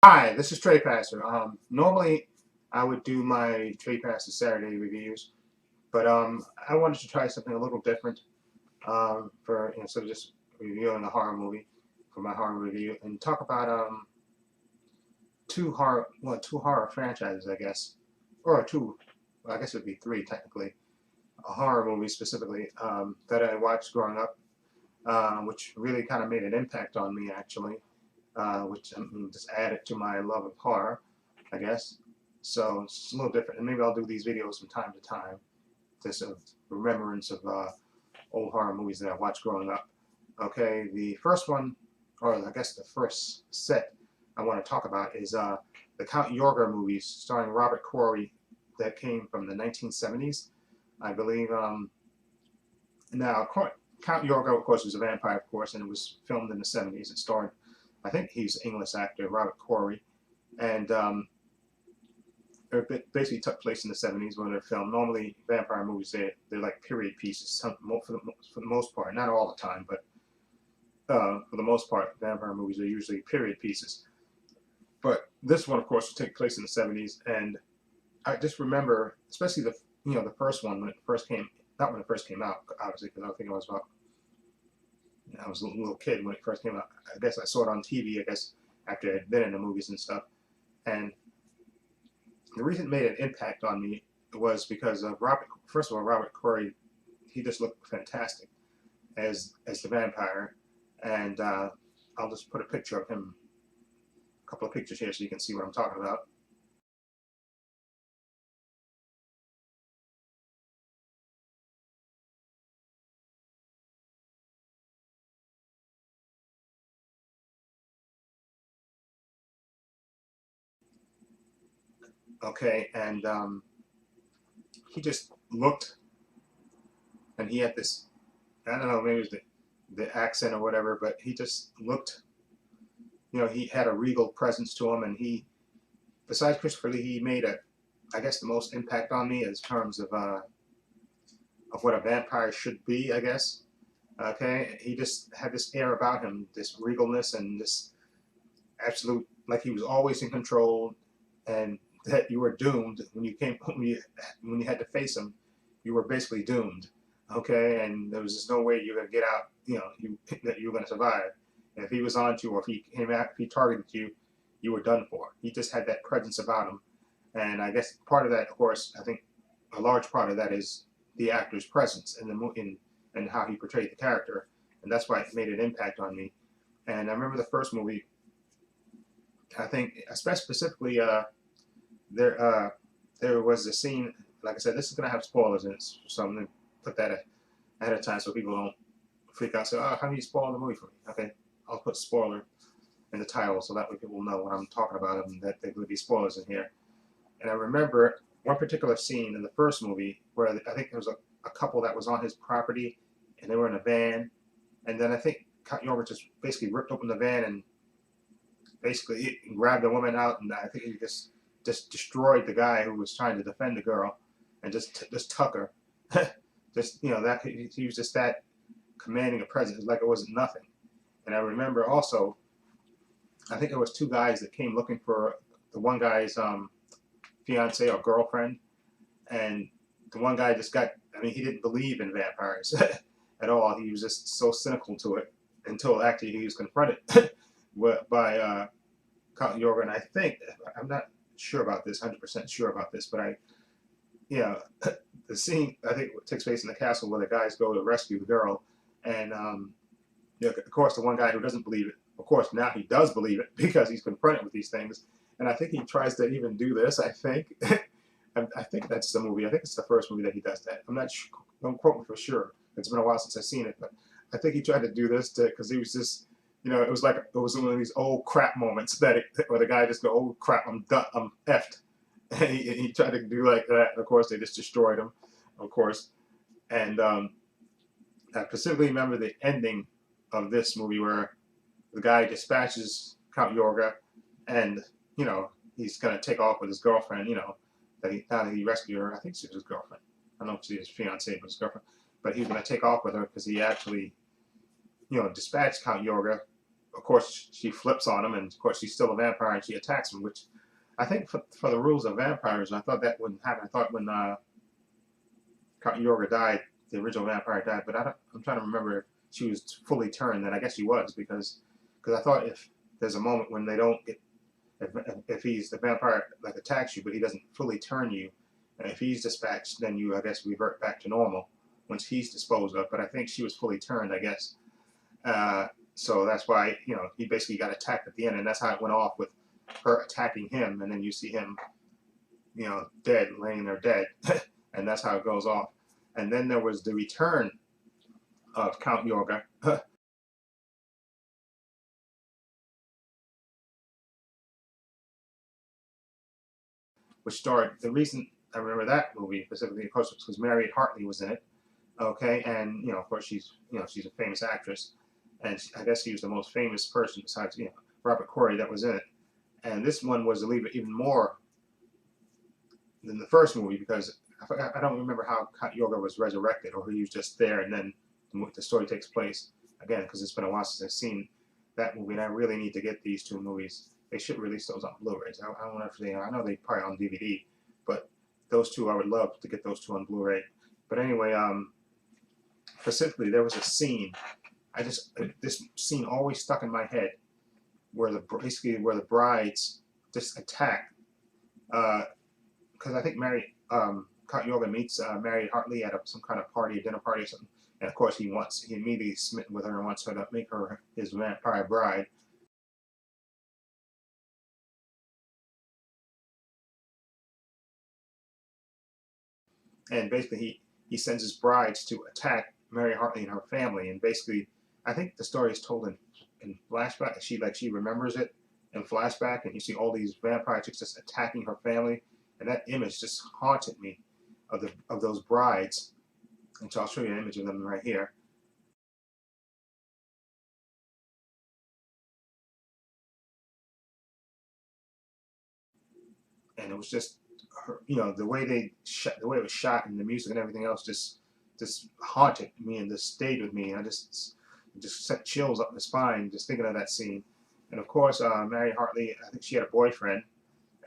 Hi, this is Trepacer. Normally I would do my Trepacer Saturday reviews, but I wanted to try something a little different for instead of just reviewing a horror movie for my horror review and talk about two horror franchises, I guess, or two, well, I guess it would be three technically, horror movies specifically that I watched growing up, which really kind of made an impact on me actually, which I mean, just added to my love of horror, I guess. So it's a little different, and maybe I'll do these videos from time to time, just of remembrance of old horror movies that I watched growing up. Okay, the first one, or I guess the first set I want to talk about is the Count Yorga movies starring Robert Corey that came from the 1970s, I believe. Now, Count Yorga, of course, was a vampire, of course, and it was filmed in the 70s. It starred, I think he's an English actor, Robert Corey, and it basically took place in the 70s when they're filmed. Normally, vampire movies, they're like period pieces for the most part. Not all the time, but for the most part, vampire movies are usually period pieces. But this one, of course, will take place in the 70s, and I just remember, especially the first one when it first came, not when it first came out, obviously, because I think I was a little kid when it first came out. I guess I saw it on TV, I guess, after I'd been in the movies and stuff. And the reason it made an impact on me was because of first of all, Robert Corey, he just looked fantastic as the vampire. And I'll just put a picture of him, a couple of pictures here so you can see what I'm talking about. Okay, and he just looked, and he had this, I don't know, maybe it was the accent or whatever, but he just looked, he had a regal presence to him, and besides Christopher Lee, he made I guess, the most impact on me in terms of what a vampire should be, I guess. Okay, he just had this air about him, this regalness, and this absolute, like he was always in control, and that you were doomed when you came when you had to face him, you were basically doomed. Okay, and there was just no way you're gonna get out. That you were gonna survive. And if he was on you, or if he came out, if he targeted you, you were done for. He just had that presence about him, and I guess part of that, of course, I think a large part of that is the actor's presence in and how he portrayed the character, and that's why it made an impact on me. And I remember the first movie. I think, especially specifically, there there was a scene. Like I said, this is gonna have spoilers in it, so I'm gonna put that ahead of time so people don't freak out. So, how do you spoil the movie for me? Okay, I'll put spoiler in the title so that way people know what I'm talking about and that there will be spoilers in here. And I remember one particular scene in the first movie where I think there was a couple that was on his property and they were in a van, and then I think Count Yorga just basically ripped open the van and basically he grabbed the woman out, and I think he just destroyed the guy who was trying to defend the girl, and just took her. Just that he was just that commanding a presence, like it wasn't nothing. And I remember also, I think there was two guys that came looking for the one guy's fiance or girlfriend, and the one guy just got. I mean, he didn't believe in vampires at all. He was just so cynical to it until actually he was confronted by Count Yorga. And I think I'm not sure about this, 100% sure about this, but yeah, the scene I think takes place in the castle where the guys go to rescue the girl, and of course the one guy who doesn't believe it, of course now he does believe it because he's confronted with these things, and I think he tries to even do this. I think, I think that's the movie. I think it's the first movie that he does that. I'm not sure. Don't quote me for sure. It's been a while since I've seen it, but I think he tried to do this because he was just, it was like it was one of these old crap moments where the guy just go, "Oh crap, I'm done, I'm effed." And he tried to do like that. And of course, they just destroyed him, of course. And I specifically remember the ending of this movie where the guy dispatches Count Yorga, and he's gonna take off with his girlfriend. Now that he rescued her, I think she was his girlfriend. I don't know if she was his fiance, but his girlfriend. But he was gonna take off with her because he actually, dispatched Count Yorga, of course, she flips on him, and of course, she's still a vampire, and she attacks him. Which I think for the rules of vampires, I thought that wouldn't happen. I thought when Count Yorga died, the original vampire died, but I'm trying to remember if she was fully turned. Then I guess she was because I thought if there's a moment when they don't get if he's the vampire like attacks you, but he doesn't fully turn you, and if he's dispatched, then you I guess revert back to normal once he's disposed of. But I think she was fully turned, I guess. So that's why he basically got attacked at the end, and that's how it went off with her attacking him, and then you see him dead, laying there dead, and that's how it goes off. And then there was the return of Count Yorga, which starred. The reason I remember that movie specifically, of course, was because Mary Hartley was in it. Okay, and of course, she's a famous actress, and I guess she was the most famous person besides Robert Corey that was in it. And this one was to leave it even more than the first movie because I don't remember how Yorga was resurrected or he was just there and then the story takes place again because it's been a while since I've seen that movie and I really need to get these two movies. They should release those on Blu-rays. I don't know if I know they probably on DVD, but those two I would love to get those two on Blu-ray. But anyway, specifically there was a scene. This scene always stuck in my head where basically where the brides just attack. Because I think Count Yorga meets Mary Hartley at some kind of party, a dinner party or something. And of course he immediately smitten with her and wants her to make her his vampire bride. And basically he sends his brides to attack Mary Hartley and her family. And basically I think the story is told in flashback. She remembers it in flashback, and you see all these vampire chicks just attacking her family. And that image just haunted me of those brides. And so I'll show you an image of them right here. And it was just, the way the way it was shot, and the music and everything else just haunted me and just stayed with me. And I just set chills up my spine just thinking of that scene. And of course, Mary Hartley, I think she had a boyfriend,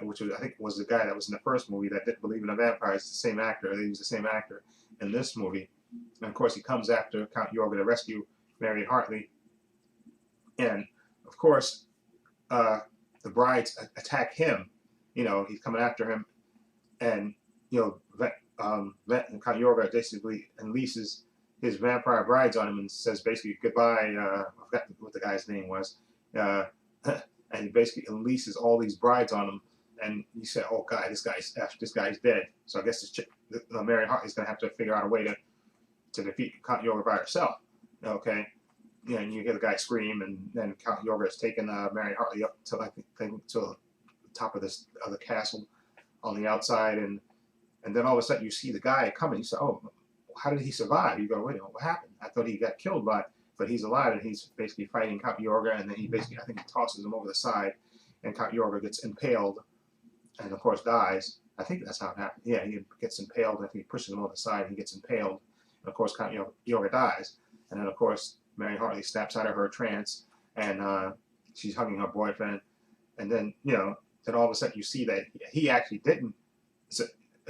which I think was the guy that was in the first movie that didn't believe in a vampire. It's the same actor. He was the same actor in this movie. And of course, he comes after Count Yorga to rescue Mary Hartley. And of course, the brides attack him. He's coming after him, and Count Yorga basically unleashes his vampire brides on him and says basically goodbye. I forgot what the guy's name was, and he basically unleashes all these brides on him. And you say, "Oh God, this guy's dead." So I guess Mary Hartley's gonna have to figure out a way to defeat Count Yorga by herself. Okay, and you hear the guy scream, and then Count Yorga has taken Mary Hartley up to to the top of the castle on the outside, and then all of a sudden you see the guy coming. You say, "Oh, how did he survive?" You go, "Wait a minute, what happened? I thought he got killed but he's alive, and he's basically fighting Count Yorga, and then he basically I think he tosses him over the side, and Count Yorga gets impaled, and of course dies. I think that's how it happened. Yeah, he gets impaled. I think he pushes him over the side, and he gets impaled. And of course, Count Yorga dies, and then of course Mary Hartley snaps out of her trance, and she's hugging her boyfriend, and then then all of a sudden you see that he actually didn't.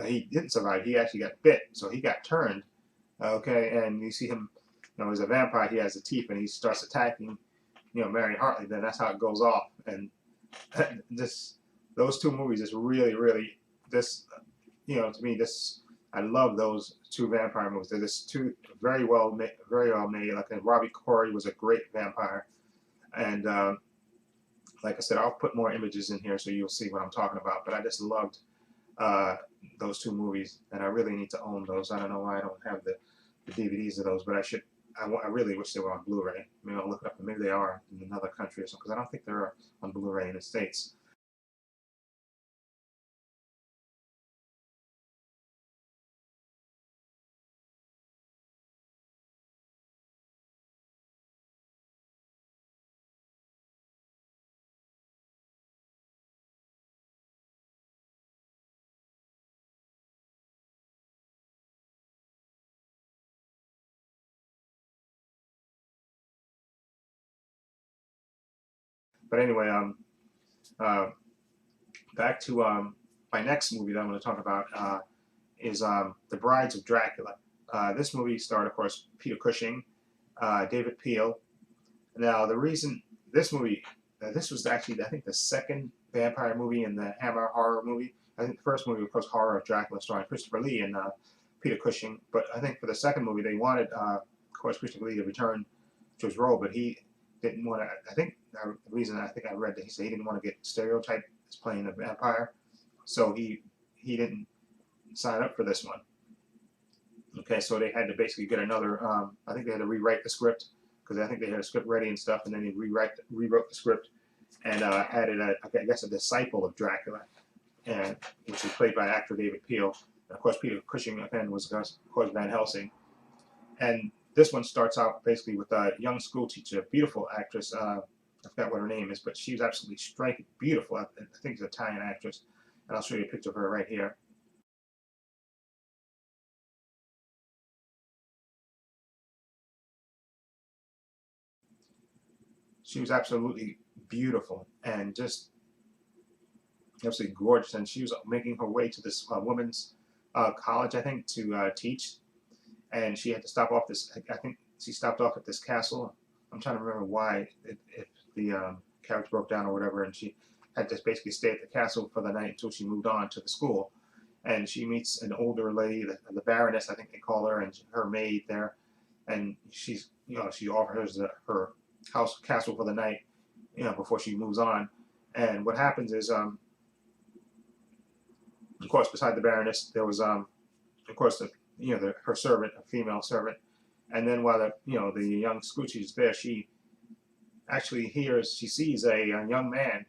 He didn't survive. He actually got bit, so he got turned. Okay, and you see him. As a vampire, he has the teeth, and he starts attacking. Mary Hartley. Then that's how it goes off. And those two movies is really, really this. To me, I love those two vampire movies. They're just two very well made. Like Robbie Corey was a great vampire, and like I said, I'll put more images in here so you'll see what I'm talking about. But I just loved those two movies, and I really need to own those. I don't know why I don't have the DVDs of those, but I should. I really wish they were on Blu-ray. Maybe I'll look it up, and maybe they are in another country or something, because I don't think they're on Blu-ray in the States. But anyway, uh, back to my next movie that I'm going to talk about is The Brides of Dracula. This movie starred, of course, Peter Cushing, David Peel. Now, the reason this movie, this was actually, I think, the second vampire movie in the Hammer horror movie. I think the first movie, of course, Horror of Dracula, starring Christopher Lee and Peter Cushing. But I think for the second movie, they wanted, of course, Christopher Lee to return to his role, but he didn't want to. I think the reason I think I read that he said he didn't want to get stereotyped as playing a vampire, so he didn't sign up for this one. Okay, so they had to basically get another. I think they had to rewrite the script because I think they had a script ready and stuff, and then he rewrote the script and added, I guess, a disciple of Dracula, and which was played by actor David Peel. And of course, Peter Cushing again was, of course, Van Helsing. And this one starts out basically with a young school teacher, beautiful actress. I forgot what her name is, but she's absolutely striking, beautiful. I think she's an Italian actress, and I'll show you a picture of her right here. She was absolutely beautiful and just absolutely gorgeous. And she was making her way to this women's college, I think, to teach. And she had to stop off this. I think she stopped off at this castle. I'm trying to remember why, if the carriage broke down or whatever, and she had to basically stay at the castle for the night until she moved on to the school. And she meets an older lady, the Baroness, I think they call her, and her maid there. And she's, she offers her castle for the night, before she moves on. And what happens is, of course, beside the Baroness, there was, of course, her servant, a female servant. And then while the young school teacher's there, she actually she sees a young man,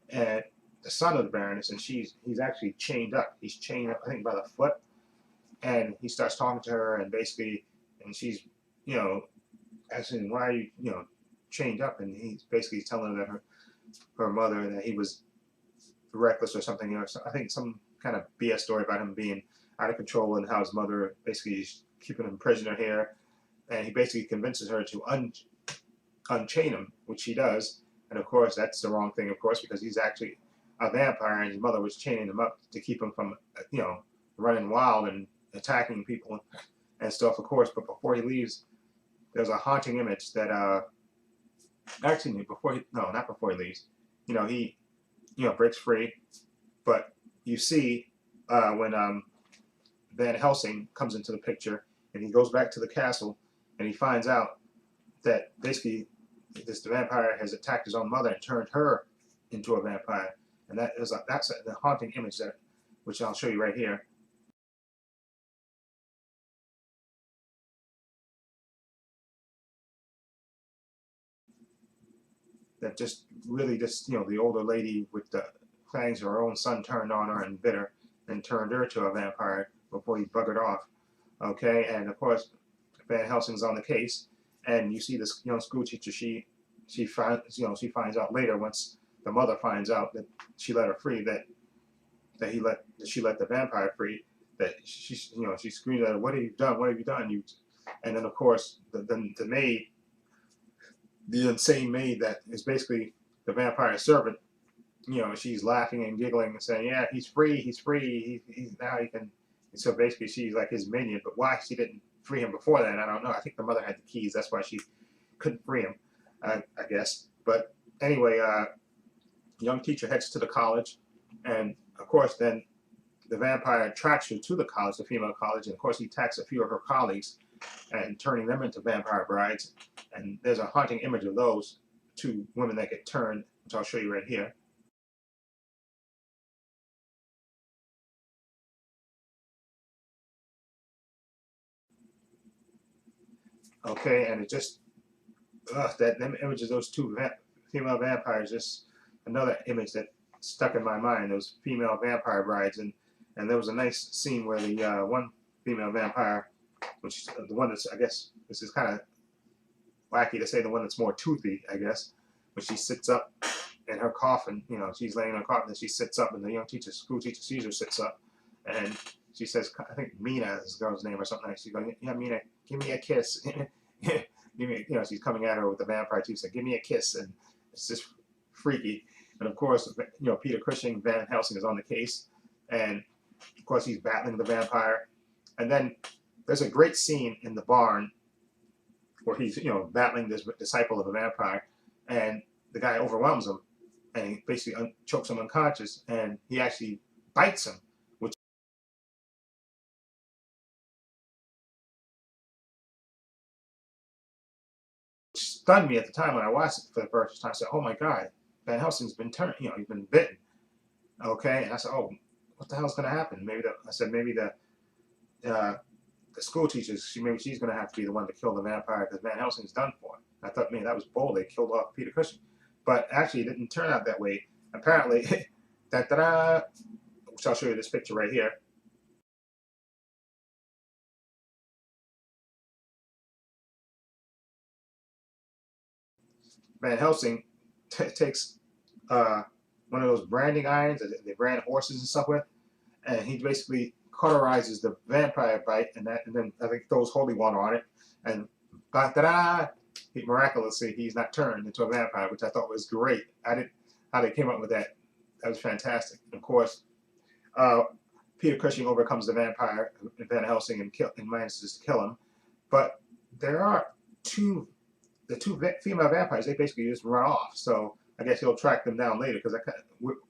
and the son of the Baroness, and he's actually chained up. He's chained up, I think, by the foot, and he starts talking to her, and basically, and she's, asking, why are you, chained up? And he's basically telling her that her mother, that he was reckless or something, I think some kind of BS story about him being out of control and how his mother basically is keeping him prisoner here. And he basically convinces her to unchain him, which she does. And of course, that's the wrong thing, of course, because he's actually a vampire, and his mother was chaining him up to keep him from, running wild and attacking people and stuff, of course. But before he leaves, there's a haunting image that, actually, not before he leaves. He, breaks free, but you see when Van Helsing comes into the picture, and he goes back to the castle, and he finds out that basically this vampire has attacked his own mother and turned her into a vampire, and that's the haunting image which I'll show you right here. That just really the older lady with the fangs of her own son turned on her and bit her and turned her to a vampire before he buggered off. Okay, and of course Van Helsing's on the case, and you see this young school teacher. She finds out later, once the mother finds out that she let her free, that she let the vampire free, that she screamed at her, "What have you done? What have you done?" And then of course the maid, the insane maid that is basically the vampire servant, she's laughing and giggling and saying, "Yeah, he's free, he's free, he's now he can." And so basically, she's like his minion. But why she didn't free him before then, I don't know. I think the mother had the keys. That's why she couldn't free him, I guess. But anyway, young teacher heads to the college, and of course, then the vampire attracts her to the college, the female college, and of course, he attacks a few of her colleagues, and turning them into vampire brides. And there's a haunting image of those two women that get turned, which I'll show you right here. Okay, and it just that them images, those two female vampires, just another image that stuck in my mind. Those female vampire brides, and there was a nice scene where the one female vampire, which is the one that's, I guess this is kind of wacky to say, the one that's more toothy, I guess, when she sits up in her coffin. She's laying in her coffin, and she sits up, and the school teacher sees her, sits up, and she says, I think Mina is the girl's name or something. She's going, "Yeah, Mina, give me a kiss." Give me, she's coming at her with the vampire too, so give me a kiss, and it's just freaky. And of course, Peter Cushing, Van Helsing, is on the case, and of course he's battling the vampire. And then there's a great scene in the barn where he's battling this disciple of the vampire, and the guy overwhelms him, and he basically chokes him unconscious, and he actually bites him, which stunned me at the time when I watched it for the first time. I said, "Oh my God, Van Helsing's been turned. He's been bitten." Okay, and I said, "Oh, what the hell's going to happen?" Maybe the school teachers, maybe she's going to have to be the one to kill the vampire because Van Helsing's done for. I thought, man, that was bold. They killed off Peter Cushing, but actually, it didn't turn out that way. Apparently, which I'll show you this picture right here. Van Helsing takes one of those branding irons that they brand horses and stuff with, and he basically cauterizes the vampire bite, and then I think throws holy water on it, and miraculously he's not turned into a vampire, which I thought was great. How they came up with that. That was fantastic. And of course, Peter Cushing overcomes the vampire, Van Helsing, and manages to kill him. But there are the two female vampires. They basically just run off. So I guess he'll track them down later because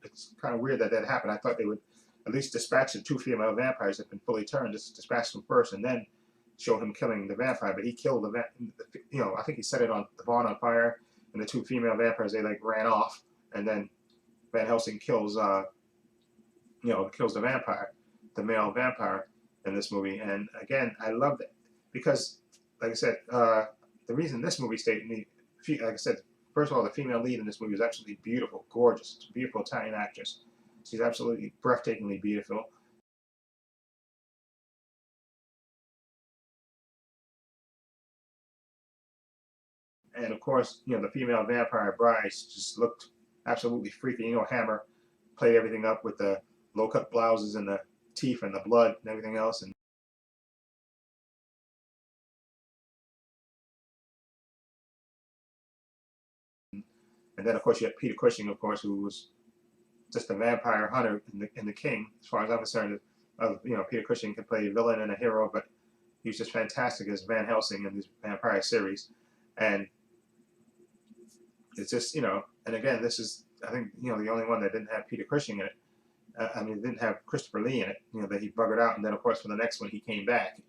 it's kind of weird that happened. I thought they would at least dispatch the two female vampires that have been fully turned, just dispatch them first and then show him killing the vampire. But he killed I think he set the barn on fire, and the two female vampires, they ran off, and then Van Helsing kills kills the vampire, the male vampire in this movie. And again, I loved it because, like I said, the reason this movie stayed with me, like I said, first of all, the female lead in this movie is absolutely beautiful, gorgeous, beautiful Italian actress. She's absolutely breathtakingly beautiful. And of course, the female vampire brides just looked absolutely freaky. Hammer played everything up with the low-cut blouses and the teeth and the blood and everything else. And then, of course, you had Peter Cushing, of course, who was just a vampire hunter in the King, as far as I'm concerned. Peter Cushing can play a villain and a hero, but he was just fantastic as Van Helsing in this vampire series. And it's just, and again, this is, I think, the only one that didn't have Peter Cushing in it. It didn't have Christopher Lee in it, that he buggered out. And then, of course, for the next one, he came back.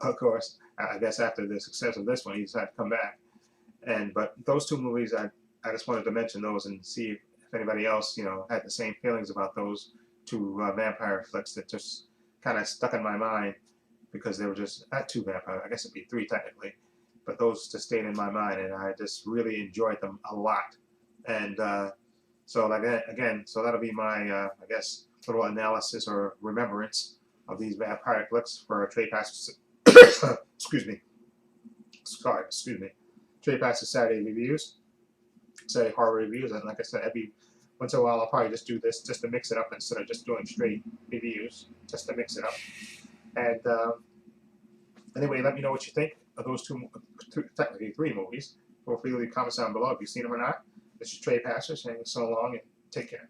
Of course, I guess after the success of this one, he decided to come back. But those two movies, I just wanted to mention those and see if anybody else, had the same feelings about those two vampire flicks that just kind of stuck in my mind because they were just not two vampire. I guess it'd be three technically, but those just stayed in my mind, and I just really enjoyed them a lot. And so again, so that'll be my I guess little analysis or remembrance of these vampire flicks for Trepacer. Excuse me. Excuse me. Trepacer Saturday reviews. Say horror reviews, and like I said, every once in a while I'll probably just do this just to mix it up instead of just doing straight reviews, just to mix it up. And anyway, let me know what you think of those technically three movies. Feel free to leave comments down below if you've seen them or not. This is Trepacer saying so long and take care.